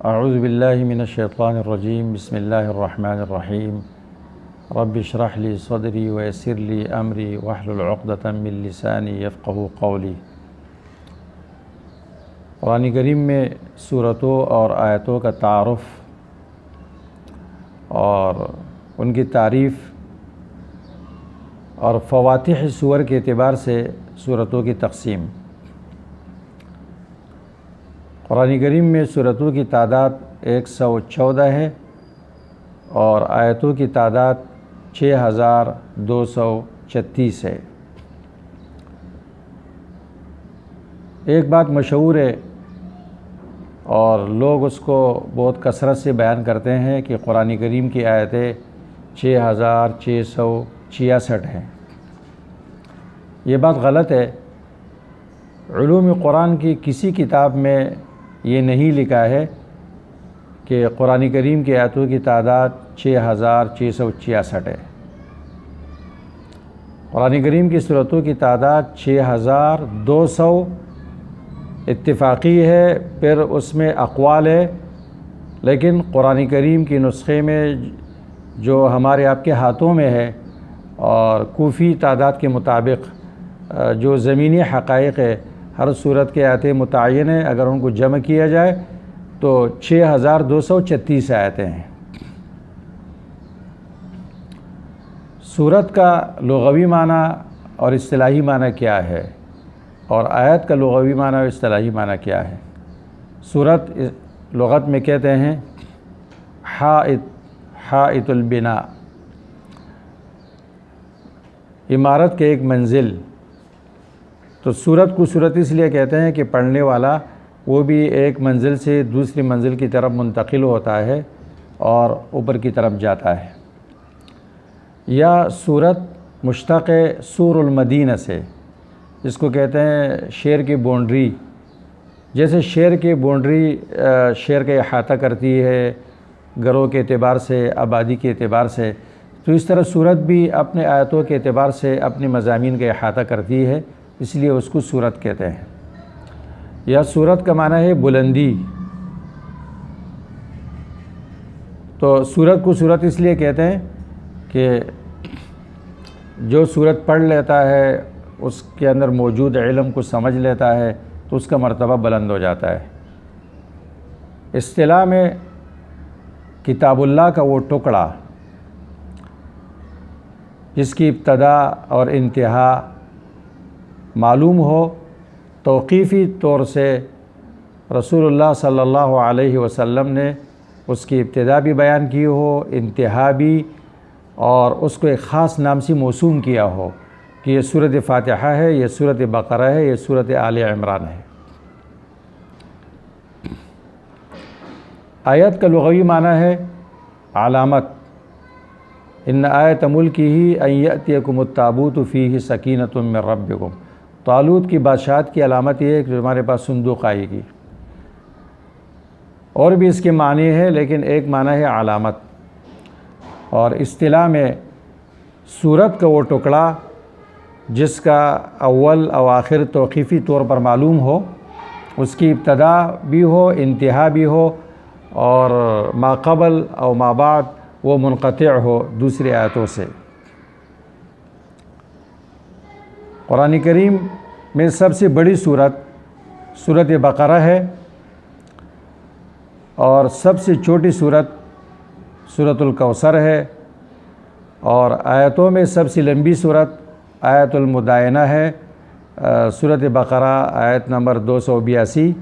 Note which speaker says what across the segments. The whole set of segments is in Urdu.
Speaker 1: اعوذ باللہ من الشیطان الرجیم بسم اللہ الرحمن الرحیم رب اشرح لی صدری ویسر لی امری واحلل عقدۃ من لسانی یفقہوا قولی۔ قرآن کریم میں سورتوں اور آیتوں کا تعارف اور ان کی تعریف اور فواتح سور کے اعتبار سے سورتوں کی تقسیم۔ قرآن کریم میں سورتوں کی تعداد 114 ہے اور آیتوں کی تعداد 6236 ہے۔ ایک بات مشہور ہے اور لوگ اس کو بہت کثرت سے بیان کرتے ہیں کہ قرآن کریم کی آیتیں 6666 ہیں۔ یہ بات غلط ہے۔ علوم قرآن کی کسی کتاب میں یہ نہیں لکھا ہے کہ قرآن کریم کی آیتوں کی تعداد 6666 ہے۔ قرآن کریم کی سورتوں کی تعداد 6200 اتفاقی ہے، پھر اس میں اقوال ہے، لیکن قرآن کریم کی نسخے میں جو ہمارے آپ کے ہاتھوں میں ہے اور کوفی تعداد کے مطابق جو زمینی حقائق ہے، ہر صورت کے آیتیں متعین ہیں، اگر ان کو جمع کیا جائے تو 6236 آیتیں ہیں۔ سورت کا لغوی معنی اور اصطلاحی معنی کیا ہے اور آیت کا لغوی معنی اور اصطلاحی معنی کیا ہے؟ سورت لغت میں کہتے ہیں حائط البناء، عمارت کے ایک منزل۔ تو سورت کو سورت اس لیے کہتے ہیں کہ پڑھنے والا وہ بھی ایک منزل سے دوسری منزل کی طرف منتقل ہوتا ہے اور اوپر کی طرف جاتا ہے۔ یا سورت مشتق ہے سور المدینہ سے، جس کو کہتے ہیں شہر کی باؤنڈری۔ جیسے شہر کی باؤنڈری شہر کا احاطہ کرتی ہے گھروں کے اعتبار سے، آبادی کے اعتبار سے، تو اس طرح سورت بھی اپنے آیتوں کے اعتبار سے اپنے مضامین کا احاطہ کرتی ہے، اس لیے اس کو سورت کہتے ہیں۔ یا سورت کا معنی ہے بلندی۔ تو سورت کو سورت اس لیے کہتے ہیں کہ جو سورت پڑھ لیتا ہے، اس کے اندر موجود علم کو سمجھ لیتا ہے تو اس کا مرتبہ بلند ہو جاتا ہے۔ اصطلاح میں کتاب اللہ کا وہ ٹکڑا جس کی ابتدا اور انتہا معلوم ہو، توقیفی طور سے رسول اللہ صلی اللہ علیہ وسلم نے اس کی ابتدا بھی بیان کی ہو، انتہا بھی، اور اس کو ایک خاص نام سے موسوم کیا ہو کہ یہ سورۃ فاتحہ ہے، یہ سورۃ بقرہ ہے، یہ سورۃ آل عمران ہے۔ آیت کا لغوی معنی ہے علامت۔ ان آیت ملکہ ان یأتیکم التابوت فیہ سکینۃ من ربکم۔ طالوت کی بادشاہت کی علامت یہ ہے کہ ہمارے پاس صندوق آئے گی۔ اور بھی اس کے معنی ہے، لیکن ایک معنی ہے علامت۔ اور اصطلاح میں سورت کا وہ ٹکڑا جس کا اول او آخر توقیفی طور پر معلوم ہو، اس کی ابتدا بھی ہو، انتہا بھی ہو، اور ما قبل او ما بعد وہ منقطع ہو دوسری آیتوں سے۔ قرآن کریم میں سب سے بڑی سورت سورۃ بقرہ ہے اور سب سے چھوٹی سورت سورۃ الکوثر ہے، اور آیتوں میں سب سے لمبی سورت آیت المدائنہ ہے، سورۃ بقرہ آیت نمبر 282،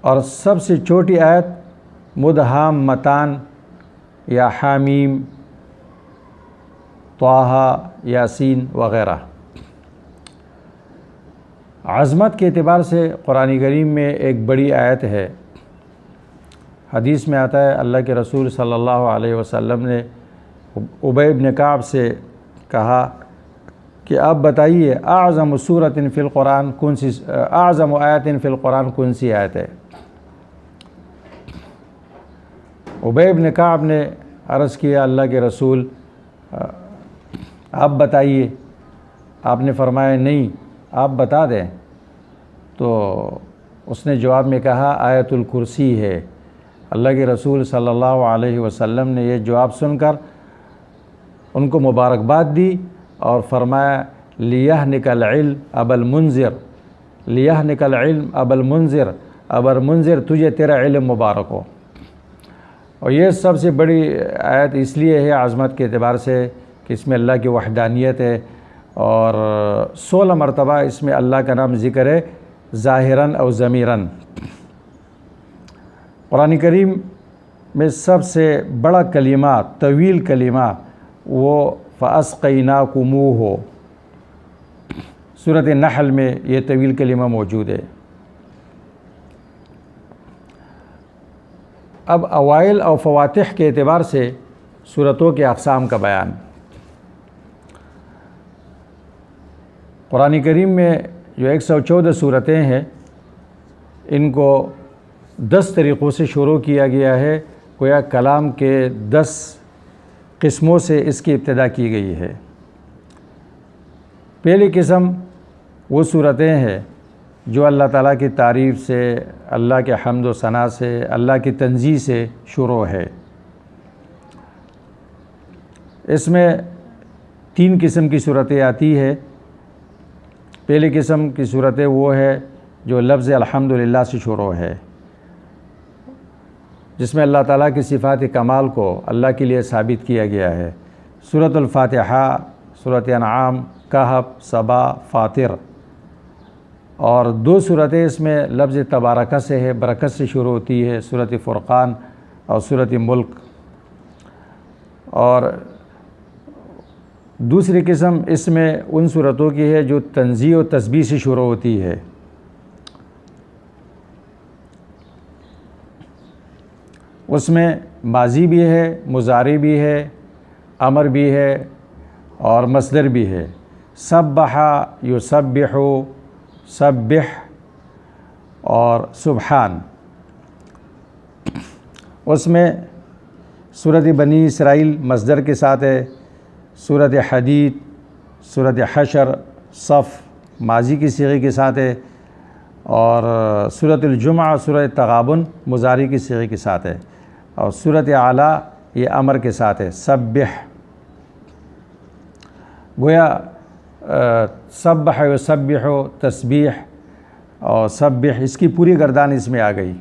Speaker 1: اور سب سے چھوٹی آیت مدہامتان یا حامیم، طٰہٰ، یاسین وغیرہ۔ عظمت کے اعتبار سے قرآن کریم میں ایک بڑی آیت ہے۔ حدیث میں آتا ہے اللہ کے رسول صلی اللہ علیہ وسلم نے ابی بن کعب سے کہا کہ آپ بتائیے اعظم سورۃ فی القرآن کون سی، اعظم آیت فی القرآن کون سی آیت ہے؟ ابی بن کعب نے عرض کیا اللہ کے رسول آپ بتائیے۔ آپ نے فرمایا نہیں، آپ بتا دیں۔ تو اس نے جواب میں کہا آیت الکرسی ہے۔ اللہ کے رسول صلی اللہ علیہ وسلم نے یہ جواب سن کر ان کو مبارکباد دی اور فرمایا لیہنک العلم ابا المنذر، لیہنک العلم ابا المنذر، ابا المنذر تجھے تیرا علم مبارک ہو۔ اور یہ سب سے بڑی آیت اس لیے ہے عظمت کے اعتبار سے کہ اس میں اللہ کی وحدانیت ہے، اور 16 مرتبہ اس میں اللہ کا نام ذکر ہے ظاہراً اور ضمیراً۔ قرآن کریم میں سب سے بڑا کلمہ، طویل کلمہ، وہ فَأَسْقَيْنَاكُمُوهُ ہو۔ سورۃ النحل میں یہ طویل کلمہ موجود ہے۔ اب اوائل اور فواتح کے اعتبار سے سورتوں کے اقسام کا بیان۔ قرآن کریم میں جو 114 سورتیں ہیں، ان کو 10 طریقوں سے شروع کیا گیا ہے، گویا کلام کے 10 قسموں سے اس کی ابتدا کی گئی ہے۔ پہلی قسم وہ صورتیں ہیں جو اللہ تعالیٰ کی تعریف سے، اللہ کے حمد و ثنا سے، اللہ کی تنزیہ سے شروع ہے۔ اس میں 3 قسم کی صورتیں آتی ہے۔ پہلی قسم کی صورتیں وہ ہے جو لفظ الحمدللہ سے شروع ہے، جس میں اللہ تعالیٰ کی صفات کمال کو اللہ کے لیے ثابت کیا گیا ہے۔ سورۃ الفاتحہ، سورۃ انعام، کہف، سبا، فاطر، اور 2 صورتیں اس میں لفظ تبارکہ سے ہے، برکت سے شروع ہوتی ہے، سورۃ فرقان اور سورۃ ملک۔ اور دوسری قسم اس میں ان صورتوں کی ہے جو تنزیہ و تسبیح سے شروع ہوتی ہے۔ اس میں ماضی بھی ہے، مضارع بھی ہے، امر بھی ہے اور مصدر بھی ہے۔ سبح، یسبح، سبح اور سبحان۔ اس میں سورۃ بنی اسرائیل مصدر کے ساتھ ہے، سورۃ حدید، سورۃ حشر، صف ماضی کی صیغے کے ساتھ ہے، اور سورۃ الجمعہ، سورۃ تغابن مضارع کی صیغے کے ساتھ ہے، اور سورۃ اعلیٰ یہ امر کے ساتھ ہے، سبح۔ گویا سبح و سبح و تسبیح اور سبح، اس کی پوری گردان اس میں آ گئی۔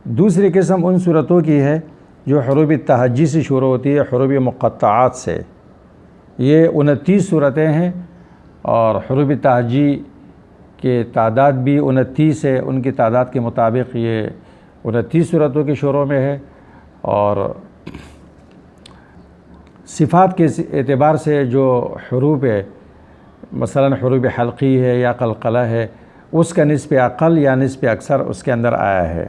Speaker 1: دوسری قسم ان صورتوں کی ہے جو حروف تہجی سے شروع ہوتی ہے، حروف مقطعات سے۔ یہ 29 صورتیں ہیں، اور حروف تہجی کے تعداد بھی 29 ہے، ان کی تعداد کے مطابق یہ 29 صورتوں کے شروع میں ہے۔ اور صفات کے اعتبار سے جو حروف ہے، مثلا حروف حلقی ہے یا قلقلہ ہے، اس کا نصف اقل یا نصف اکثر اس کے اندر آیا ہے۔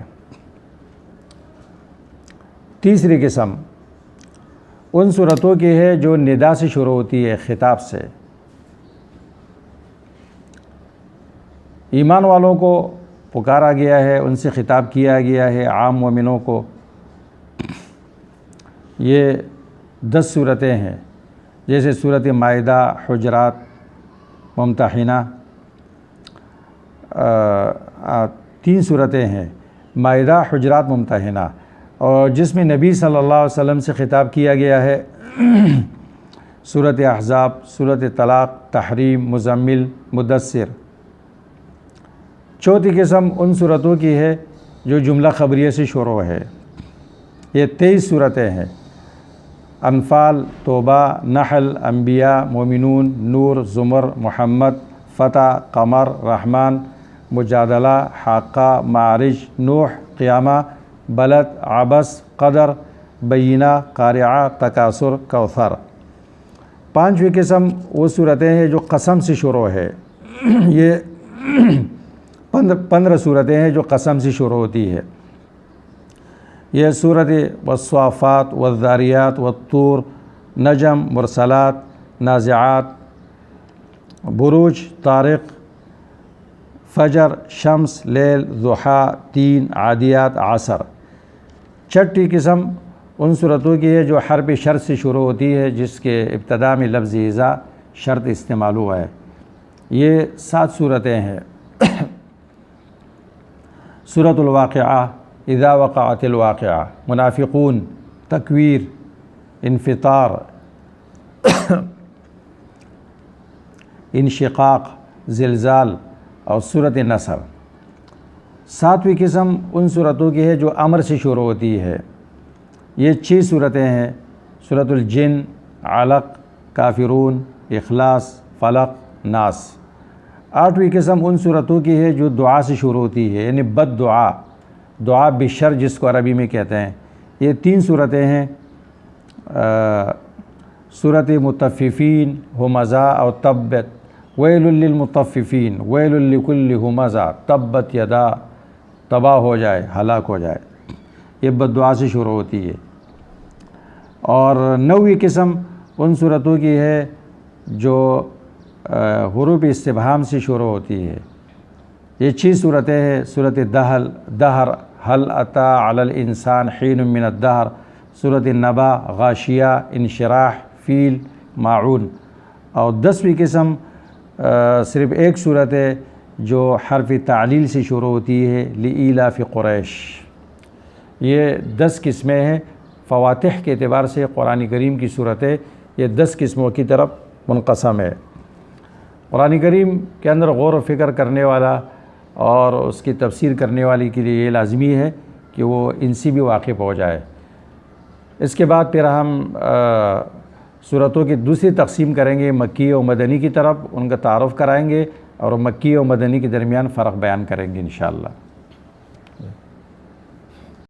Speaker 1: تیسری قسم ان صورتوں کی ہے جو ندا سے شروع ہوتی ہے، خطاب سے۔ ایمان والوں کو پکارا گیا ہے، ان سے خطاب کیا گیا ہے، عام مومنوں کو۔ یہ 10 صورتیں ہیں، جیسے سورۃ مائدہ، حجرات، ممتحنہ، 3 صورتیں ہیں، مائدہ، حجرات، ممتحنہ، اور جس میں نبی صلی اللہ علیہ وسلم سے خطاب کیا گیا ہے سورۃ احزاب، سورۃ طلاق، تحریم، مزمل، مدثر۔ چوتھی قسم ان صورتوں کی ہے جو جملہ خبریہ سے شروع ہے۔ یہ 23 صورتیں ہیں، انفال، توبہ، نحل، انبیاء، مومنون، نور، زمر، محمد، فتح، قمر، رحمان، مجادلہ، حاقہ، معارج، نوح، قیامہ، بلد، عبس، قدر، بینہ، قارعہ، تکاثر، کوثر۔ 5ویں قسم وہ صورتیں ہیں جو قسم سے شروع ہے۔ یہ 15 صورتیں ہیں جو قسم سے شروع ہوتی ہے۔ یہ سورۃ والصافات، والذاریات، والطور، نجم، مرسلات، نازعات، بروج، طارق، فجر، شمس، لیل، ضحیٰ، تین، عادیات، عصر۔ چھٹی قسم ان صورتوں کی ہے جو حرف شرط سے شروع ہوتی ہے، جس کے ابتدا میں لفظ اذا شرط استعمال ہوا ہے۔ یہ 7 صورتیں ہیں۔ سورۃ الواقعہ، اذا وقعت الواقعہ، منافقون، تکویر، انفطار، انشقاق، زلزال اور سورۃ نصر۔ ساتویں قسم ان صورتوں کی ہے جو امر سے شروع ہوتی ہے، یہ 6 صورتیں ہیں: سورۃ الجن، علق، کافرون، اخلاص، فلق، ناس۔ 8ویں قسم ان صورتوں کی ہے جو دعا سے شروع ہوتی ہے، یعنی بد دعا، دعا بالشر جس کو عربی میں کہتے ہیں۔ یہ 3 صورتیں ہیں، سورۃ مطففین، ہمزہ اور تبت۔ ویل للمطففین، ویل لکل ہمزہ، تبت یدا، تباہ ہو جائے، ہلاک ہو جائے، یہ بد دعا سے شروع ہوتی ہے۔ اور 9ویں قسم ان صورتوں کی ہے جو حروف استفہام سے شروع ہوتی ہے، یہ 6 صورتیں ہیں: سورۃ دہر، هل اتی علی الانسان حین من الدہر، سورۃ النبا، غاشیہ، انشراح، فیل، ماعون۔ اور 10ویں قسم صرف ایک صورت ہے جو حرف تعلیل سے شروع ہوتی ہے، لإیلاف قریش۔ یہ 10 قسمیں ہیں، فواتح کے اعتبار سے قرآن کریم کی صورتیں یہ 10 قسموں کی طرف منقسم ہے۔ قرآن کریم کے اندر غور و فکر کرنے والا اور اس کی تفسیر کرنے والی کے لیے یہ لازمی ہے کہ وہ ان سے بھی واقف ہو جائے۔ اس کے بعد پھر ہم صورتوں کی دوسری تقسیم کریں گے، مکی و مدنی کی طرف، ان کا تعارف کرائیں گے اور مکی و مدنی کے درمیان فرق بیان کریں گے انشاءاللہ۔